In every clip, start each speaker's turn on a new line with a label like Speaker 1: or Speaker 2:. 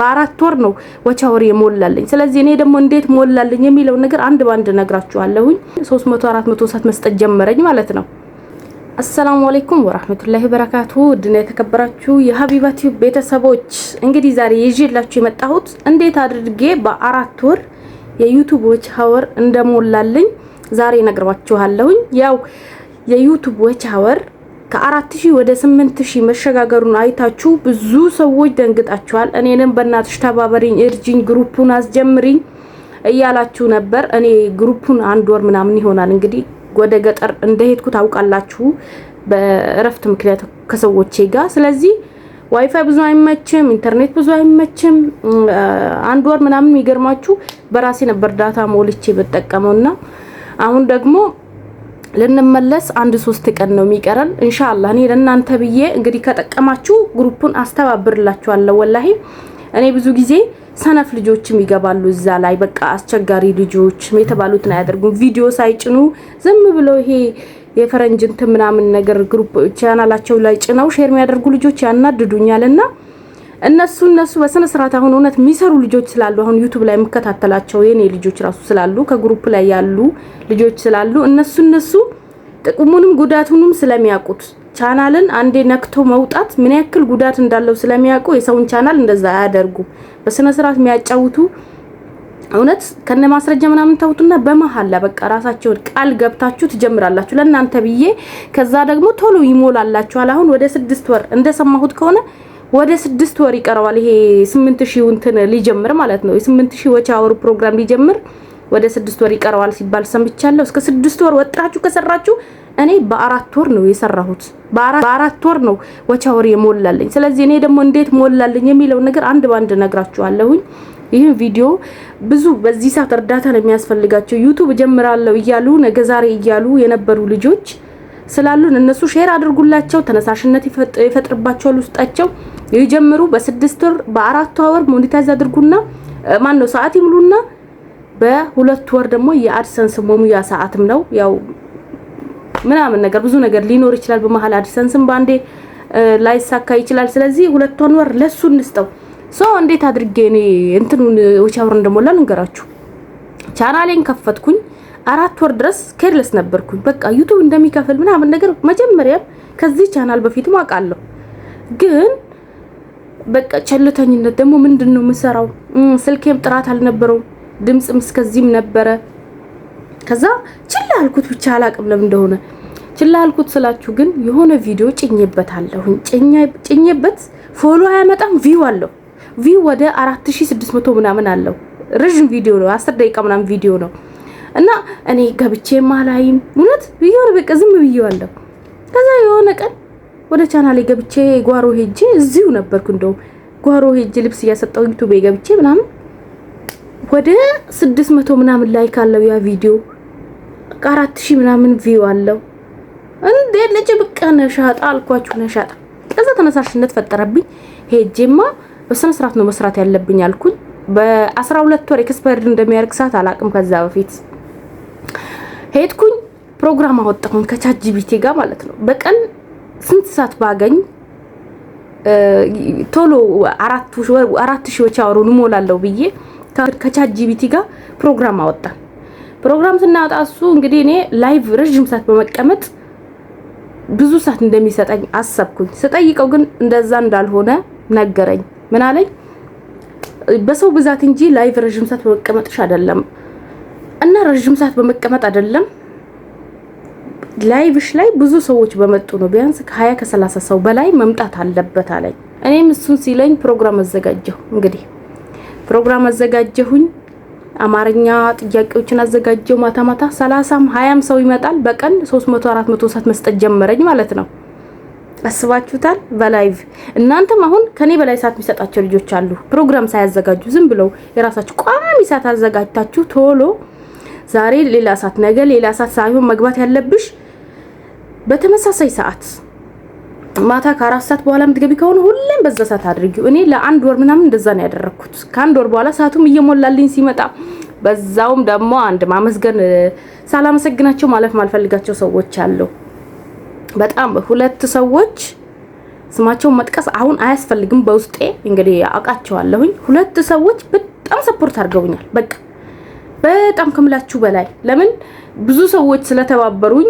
Speaker 1: በአራት ወር ነው ወቻወር የሞላልኝ። ስለዚህ እኔ ደግሞ እንዴት ሞላልኝ የሚለው ነገር አንድ ባንድ ነግራችኋለሁኝ። 300 400 ሰዓት መስጠት ጀመረኝ ማለት ነው። አሰላሙ አለይኩም ወራህመቱላሂ ወበረካቱ። ድና የተከበራችሁ የሀቢባ ቲዩብ ቤተሰቦች እንግዲህ ዛሬ ይዤላችሁ የመጣሁት እንዴት አድርጌ በአራት ወር የዩቲዩብ ወቻወር እንደሞላልኝ ዛሬ ነግራችኋለሁኝ። ያው የዩቲዩብ ወቻወር ከ4000 ወደ 8000 መሸጋገሩን አይታችሁ ብዙ ሰዎች ደንግጣችኋል። እኔንም በእናትሽ ተባበሪኝ፣ እርጂኝ፣ ግሩፑን አስጀምሪኝ እያላችሁ ነበር። እኔ ግሩፑን አንድ ወር ምናምን ይሆናል እንግዲህ ወደ ገጠር እንደሄድኩ ታውቃላችሁ፣ በእረፍት ምክንያት ከሰዎቼ ጋር። ስለዚህ ዋይፋይ ብዙ አይመችም፣ ኢንተርኔት ብዙ አይመችም። አንድ ወር ምናምን የሚገርማችሁ በራሴ ነበር ዳታ ሞልቼ በተጠቀመውና አሁን ደግሞ ለነመለስ አንድ 3 ቀን ነው የሚቀረን ኢንሻአላህ። እኔ ለእናንተ ብዬ እንግዲህ ከጠቀማችሁ ግሩፑን አስተባብርላችኋለሁ። ወላሂ እኔ ብዙ ጊዜ ሰነፍ ልጆችም ይገባሉ እዛ ላይ በቃ አስቸጋሪ ልጆች የተባሉትን አያደርጉም። ቪዲዮ ሳይጭኑ ዝም ብለው ይሄ የፈረንጅ እንትን ምናምን ነገር ግሩፕ ቻናላቸው ላይ ጭነው ሼር የሚያደርጉ ልጆች ያናድዱኛልና እነሱ በስነ ስርዓት አሁን እውነት የሚሰሩ ልጆች ስላሉ አሁን ዩቲዩብ ላይ የምከታተላቸው የኔ ልጆች ራሱ ስላሉ ከግሩፕ ላይ ያሉ ልጆች ስላሉ እነሱ ጥቅሙንም ጉዳቱንም ስለሚያውቁት ቻናልን አንዴ ነክቶ መውጣት ምን ያክል ጉዳት እንዳለው ስለሚያውቁ የሰውን ቻናል እንደዛ አያደርጉ። በስነ ስርዓት የሚያጫውቱ እውነት ከነ ማስረጃ ምናምን ታውጡና በመሐላ በቃ ራሳቸው ቃል ገብታችሁ ትጀምራላችሁ ለእናንተ ብዬ። ከዛ ደግሞ ቶሎ ይሞላላችኋል። አሁን ወደ 6 ወር እንደሰማሁት ከሆነ ወደ 6 ወር ይቀርባል። ይሄ 8000 እንትን ሊጀምር ማለት ነው። የ8000 ወቻወር ፕሮግራም ሊጀምር ወደ 6 ወር ይቀርባል ሲባል ሰምቻለሁ። እስከ 6 ወር ወጥራችሁ ከሰራችሁ እኔ በአራት ወር ነው የሰራሁት። በአራት ወር ነው ወቻወር የሞላልኝ። ስለዚህ እኔ ደግሞ እንዴት ሞላልኝ የሚለው ነገር አንድ ባንድ ነግራችኋለሁኝ። ይሄን ቪዲዮ ብዙ በዚህ ሰዓት እርዳታ ነው የሚያስፈልጋቸው ዩቲዩብ ጀምራለሁ እያሉ ነገ ዛሬ እያሉ የነበሩ ልጆች ስላሉን እነሱ ሼር አድርጉላቸው፣ ተነሳሽነት ይፈጥርባቸዋል ውስጣቸው። ይጀምሩ በ6 ወር በአራት ወር ሞኔታይዝ አድርጉና ማን ነው ሰዓት ይሙሉና በ2 ወር ደግሞ የአድሰንስ ሞሙያ ሰዓትም ነው ያው ምናምን ነገር ብዙ ነገር ሊኖር ይችላል። በመሃል አድሰንስም ባንዴ ላይሳካ ይችላል። ስለዚህ 2 ወር ለሱ እንስጠው። እንዴት አድርጌ እኔ እንትኑን ወቻወር እንደሞላ ልንገራችሁ። ቻናሌን ከፈትኩኝ 4 ወር ድረስ ኬርለስ ነበርኩኝ። በቃ ዩቲዩብ እንደሚከፍል ምናምን ነገር መጀመሪያ ከዚህ ቻናል በፊትም አውቃለሁ። ግን በቃ ቸልተኝነት ደግሞ ምንድነው የምሰራው? ስልኬም ጥራት አልነበረው፣ ድምጽም እስከዚህም ነበረ። ከዛ ችላ አልኩት። ብቻ አላቅም ለምን እንደሆነ ችላ አልኩት ስላችሁ ግን የሆነ ቪዲዮ ጭኜበታለሁ። ጭኜበት ፎሎ አያመጣም፣ ቪው አለው። ቪው ወደ 4600 ምናምን አለው። ረጅም ቪዲዮ ነው፣ 10 ደቂቃ ምናምን ቪዲዮ ነው። እና እኔ ገብቼ ማላይም እውነት ቪዲዮ በቃ ዝም ብዬዋለሁ። ከዛ የሆነ ቀን ወደ ቻናሌ ገብቼ ጓሮ ሄጄ እዚሁ ነበርኩ። እንደው ጓሮ ሄጄ ልብስ እያሰጣው ዩቲዩብ ገብቼ ምናምን ወደ 600 ምናምን ላይክ አለው ያ ቪዲዮ። 4000 ምናምን ቪው አለው። እንዴ ለጭ በቃ ነሻጣ አልኳችሁ ነሻጣ። ከዛ ተነሳሽነት ፈጠረብኝ። ሄጄማ በስነ ስርዓት ነው መስራት ያለብኝ አልኩኝ። በ12 ወር ኤክስፓየርድ እንደሚያርግ ሰዓት አላቅም። ከዛ በፊት ሄድኩኝ ፕሮግራም አወጣሁኝ ከቻት ጂፒቲ ጋር ማለት ነው። በቀን ስንት ሰዓት ባገኝ ቶሎ 4000 ወቻወሩን ሞላለሁ ብዬ ከቻት ጂፒቲ ጋር ፕሮግራም አወጣን። ፕሮግራም ስናወጣ እሱ እንግዲህ እኔ ላይቭ ረጅም ሰዓት በመቀመጥ ብዙ ሰዓት እንደሚሰጠኝ አሰብኩኝ። ስጠይቀው ግን እንደዛ እንዳልሆነ ነገረኝ። ምን አለኝ? በሰው ብዛት እንጂ ላይቭ ረጅም ሰዓት በመቀመጥሽ አይደለም እና ረጅም ሰዓት በመቀመጥ አይደለም ላይቭሽ ላይ ብዙ ሰዎች በመጡ ነው። ቢያንስ ከ20 ከ30 ሰው በላይ መምጣት አለበት አለኝ። እኔም እሱን ሲለኝ ፕሮግራም አዘጋጀሁ። እንግዲህ ፕሮግራም አዘጋጀሁኝ። አማርኛ ጥያቄዎችን አዘጋጀው። ማታ 30ም 20ም ሰው ይመጣል። በቀን 300 400 ሰዓት መስጠት ጀመረኝ ማለት ነው። አስባችሁታል? በላይቭ እናንተም አሁን ከኔ በላይ ሰዓት የሚሰጣቸው ልጆች አሉ። ፕሮግራም ሳያዘጋጁ ዝም ብለው የራሳችሁ ቋሚ ሰዓት አዘጋጅታችሁ ቶሎ ዛሬ ሌላ ሰዓት ነገ ሌላ ሰዓት ሳይሆን መግባት ያለብሽ በተመሳሳይ ሰዓት ማታ ከ4 ሰዓት በኋላ የምትገቢ ከሆነ ሁሌም በዛ ሰዓት አድርጊው። እኔ ለ1 ወር ምናምን እንደዛ ነው ያደረኩት። ከ1 ወር በኋላ ሰዓቱም እየሞላልኝ ሲመጣ በዛውም ደግሞ አንድ ማመስገን ሳላመሰግናቸው ማለፍ ማልፈልጋቸው ሰዎች አሉ። በጣም 2 ሰዎች ስማቸውን መጥቀስ አሁን አያስፈልግም። በውስጤ እንግዲህ አውቃቸዋለሁኝ። 2 ሰዎች በጣም ሰፖርት አድርገውኛል። በቃ በጣም ከምላችሁ በላይ ለምን ብዙ ሰዎች ስለተባበሩኝ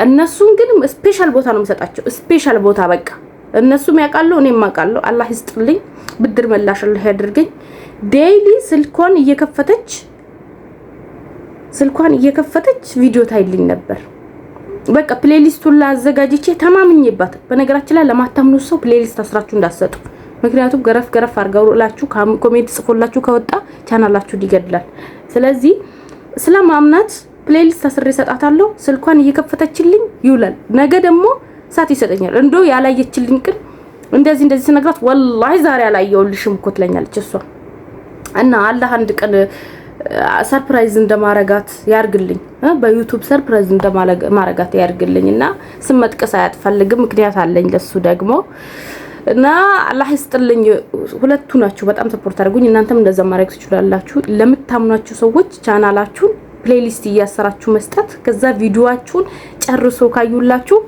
Speaker 1: እነሱን ግን ስፔሻል ቦታ ነው የምሰጣቸው። ስፔሻል ቦታ በቃ እነሱም ያውቃሉ እኔም አውቃለሁ። አላህ ይስጥልኝ፣ ብድር መላሽ አላህ ያድርገኝ። ዴይሊ ስልኳን እየከፈተች ቪዲዮ ታይልኝ ነበር። በቃ ፕሌሊስቱን ላዘጋጅቼ ተማምኜባት። በነገራችን ላይ ለማታምኑ ሰው ፕሌሊስት አስራችሁ እንዳሰጡ። ምክንያቱም ገረፍ አርጋውላችሁ ኮሜንት ጽፎላችሁ ከወጣ ቻናላችሁ ይገድላል። ስለዚህ ስለማምናት ፕሌሊስት አስሬ ሰጣታለሁ። ስልኳን እየከፈተችልኝ ይውላል። ነገ ደግሞ ሳት ይሰጠኛል። እንደው ያላየችልኝ ግን እንደዚህ ስነግራት ወላሂ ዛሬ አላየውልሽም እኮ ትለኛለች እሷ። እና አላህ አንድ ቀን ሰርፕራይዝ እንደማረጋት ያርግልኝ፣ በዩቲዩብ ሰርፕራይዝ እንደማረጋት ያርግልኝ። እና ስም መጥቀስ አያስፈልግም፣ ምክንያት አለኝ ለሱ ደግሞ። እና አላህ ይስጥልኝ። 2ቱ ናችሁ በጣም ሰፖርት አድርጉኝ። እናንተም እንደዛ ማድረግ ትችላላችሁ። ለምታምናችሁ ሰዎች ቻናላችሁን ፕሌሊስት እያሰራችሁ መስጠት፣ ከዛ ቪዲዮአችሁን ጨርሶ ካዩላችሁ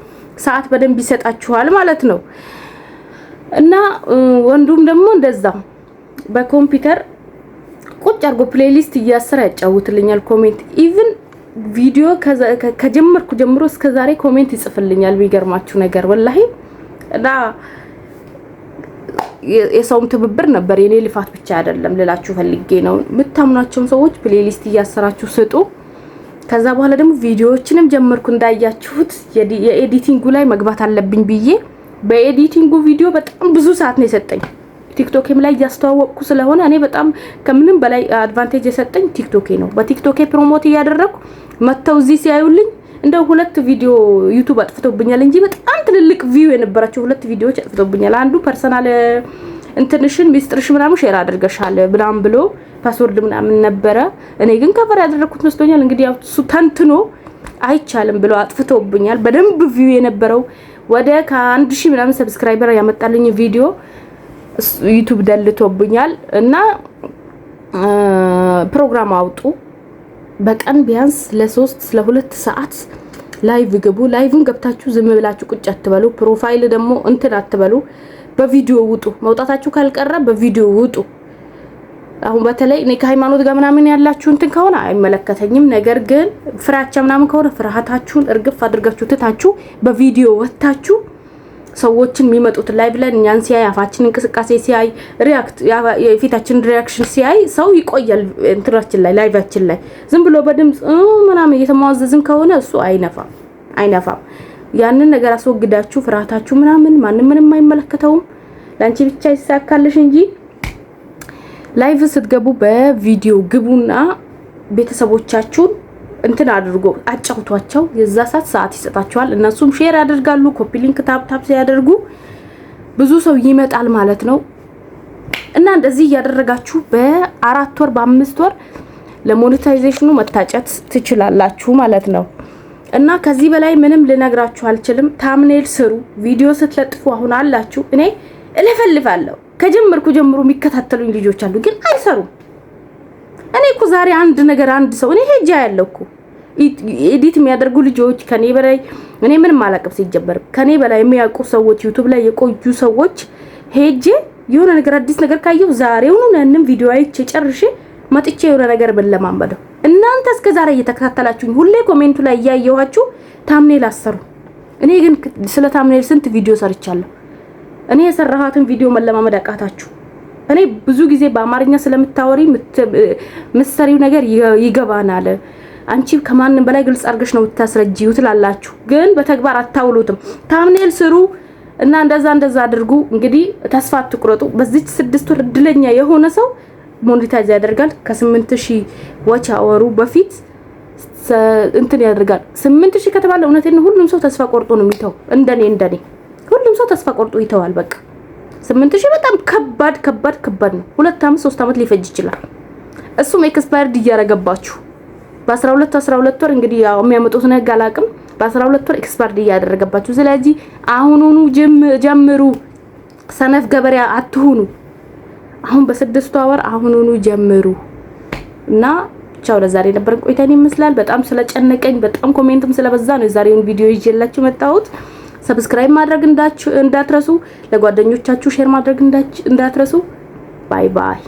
Speaker 1: ሰዓት በደንብ ይሰጣችኋል ማለት ነው። እና ወንዱም ደግሞ እንደዛ በኮምፒውተር ቁጭ አድርጎ ፕሌሊስት እያሰራ ያጫውትልኛል። ኮሜንት ኢቭን ቪዲዮ ከጀመርኩ ጀምሮ እስከ ዛሬ ኮሜንት ይጽፍልኛል። የሚገርማችሁ ነገር ወላሂ እና የሰውም ትብብር ነበር፣ የኔ ልፋት ብቻ አይደለም ልላችሁ ፈልጌ ነው። የምታምኗቸውም ሰዎች ፕሌሊስት እያሰራችሁ ስጡ። ከዛ በኋላ ደግሞ ቪዲዮዎችንም ጀመርኩ። እንዳያችሁት የኤዲቲንጉ ላይ መግባት አለብኝ ብዬ በኤዲቲንጉ ቪዲዮ በጣም ብዙ ሰዓት ነው የሰጠኝ። ቲክቶኬም ላይ ያስተዋወቅኩ ስለሆነ እኔ በጣም ከምንም በላይ አድቫንቴጅ የሰጠኝ ቲክቶኬ ነው። በቲክቶኬ ፕሮሞት እያደረኩ መተው እዚህ ሲያዩልኝ እንደው 2 ቪዲዮ ዩቲዩብ አጥፍቶብኛል እንጂ በጣም ትልልቅ ቪው የነበራቸው 2 ቪዲዮዎች አጥፍቶብኛል። አንዱ ፐርሰናል እንትንሽን ሚስጥርሽ ምናምን ሼር አድርገሻል ብላም ብሎ ፓስወርድ ምናምን ነበረ። እኔ ግን ከቨር ያደረኩት መስሎኛል። እንግዲህ ያው እሱ ተንትኖ አይቻልም ብሎ አጥፍቶብኛል። በደንብ ቪው የነበረው ወደ ከ1000 ምናምን ሰብስክራይበር ያመጣልኝ ቪዲዮ ዩቲዩብ ደልቶብኛል። እና ፕሮግራም አውጡ። በቀን ቢያንስ ለ2 ሰዓት ላይቭ ግቡ። ላይቭን ገብታችሁ ዝም ብላችሁ ቁጭ አትበሉ። ፕሮፋይል ደግሞ እንትን አትበሉ። በቪዲዮ ውጡ። መውጣታችሁ ካልቀረ በቪዲዮ ውጡ። አሁን በተለይ እኔ ከሃይማኖት ጋር ምናምን ያላችሁ እንትን ከሆነ አይመለከተኝም። ነገር ግን ፍራቻ ምናምን ከሆነ ፍራሃታችሁን እርግፍ አድርጋችሁ ትታችሁ በቪዲዮ ወጣችሁ ሰዎችን የሚመጡት ላይቭ ላይ እኛን ሲያይ አፋችን እንቅስቃሴ ሲያይ ሪአክት የፊታችን ሪአክሽን ሲያይ ሰው ይቆያል። እንትራችን ላይ ላይቫችን ላይ ዝም ብሎ በድምጽ ምናምን እየተማዘዝን ከሆነ እሱ አይነፋም። ያንን ነገር አስወግዳችሁ ፍራታችሁ ምናምን ምንም አይመለከተውም። ላንቺ ብቻ ይሳካልሽ እንጂ ላይቭ ስትገቡ በቪዲዮ ግቡና ቤተሰቦቻችሁን እንትን አድርጎ አጫውቷቸው። የዛ ሰዓት ይሰጣቸዋል። እነሱም ሼር ያደርጋሉ። ኮፒ ሊንክ ታፕ ሲያደርጉ ብዙ ሰው ይመጣል ማለት ነው። እና እንደዚህ ያደረጋችሁ በ4 ወር በ5 ወር ለሞኔታይዜሽኑ መታጨት ትችላላችሁ ማለት ነው። እና ከዚህ በላይ ምንም ልነግራችሁ አልችልም። ታምኔል ስሩ። ቪዲዮ ስትለጥፉ አሁን አላችሁ። እኔ እለፈልፋለሁ። ከጀመርኩ ጀምሮ የሚከታተሉኝ ልጆች አሉ፣ ግን አይሰሩም። እኔ እኮ ዛሬ አንድ ሰው እኔ ሄጃ ያለውኩ ኤዲት የሚያደርጉ ልጆች ከኔ በላይ እኔ ምንም አላቀም ሲጀመር ከኔ በላይ የሚያውቁ ሰዎች ዩቲዩብ ላይ የቆዩ ሰዎች ሄጄ የሆነ ነገር አዲስ ነገር ካየው ዛሬውኑ ያንን ቪዲዮ አይቼ ጨርሼ መጥቼ የሆነ ነገር በለማመደው። እናንተ እስከ ዛሬ እየተከታተላችሁኝ ሁሌ ኮሜንቱ ላይ ያያያችሁ ታምኔል አሰሩ። እኔ ግን ስለ ታምኔል ስንት ቪዲዮ ሰርቻለሁ። እኔ የሰራሃትን ቪዲዮ መለማመድ አቃታችሁ። እኔ ብዙ ጊዜ በአማርኛ ስለምታወሪ ምሰሪው ነገር ይገባናል። አንቺ ከማንም በላይ ግልጽ አርገሽ ነው ተታስረጂው ትላላችሁ፣ ግን በተግባር አታውሉትም። ታምኔል ስሩ እና እንደዛ አድርጉ። እንግዲህ ተስፋ አትቁረጡ። በዚህ 6 ወር እድለኛ የሆነ ሰው ሞኔታይዝ ያደርጋል። ከ8000 ዋች አወሩ በፊት እንትን ያደርጋል። 8000 ከተባለ እውነቴን ሁሉም ሰው ተስፋ ቆርጦ ነው የሚተው። እንደኔ ሁሉም ሰው ተስፋ ቆርጦ ይተዋል። በቃ 8000 በጣም ከባድ ነው። 2 አመት 3 አመት ሊፈጅ ይችላል። እሱም ኤክስፓየርድ እያደረገባችሁ በ12 ወር እንግዲህ ያው የሚያመጡት ነገር አላቅም። በ12 ወር ኤክስፓየርድ እያደረገባችሁ። ስለዚህ አሁኑኑ ጀምሩ። ሰነፍ ገበሬ አትሁኑ። አሁን በ6 ወር አሁኑኑ ጀምሩ እና ቻው። ለዛሬ ነበር ቆይታን ይመስላል። በጣም ስለጨነቀኝ በጣም ኮሜንትም ስለበዛ ነው ዛሬውን ቪዲዮ ይዤላችሁ መጣሁት። ሰብስክራይብ ማድረግ እንዳትረሱ፣ ለጓደኞቻችሁ ሼር ማድረግ እንዳትረሱ። ባይ ባይ።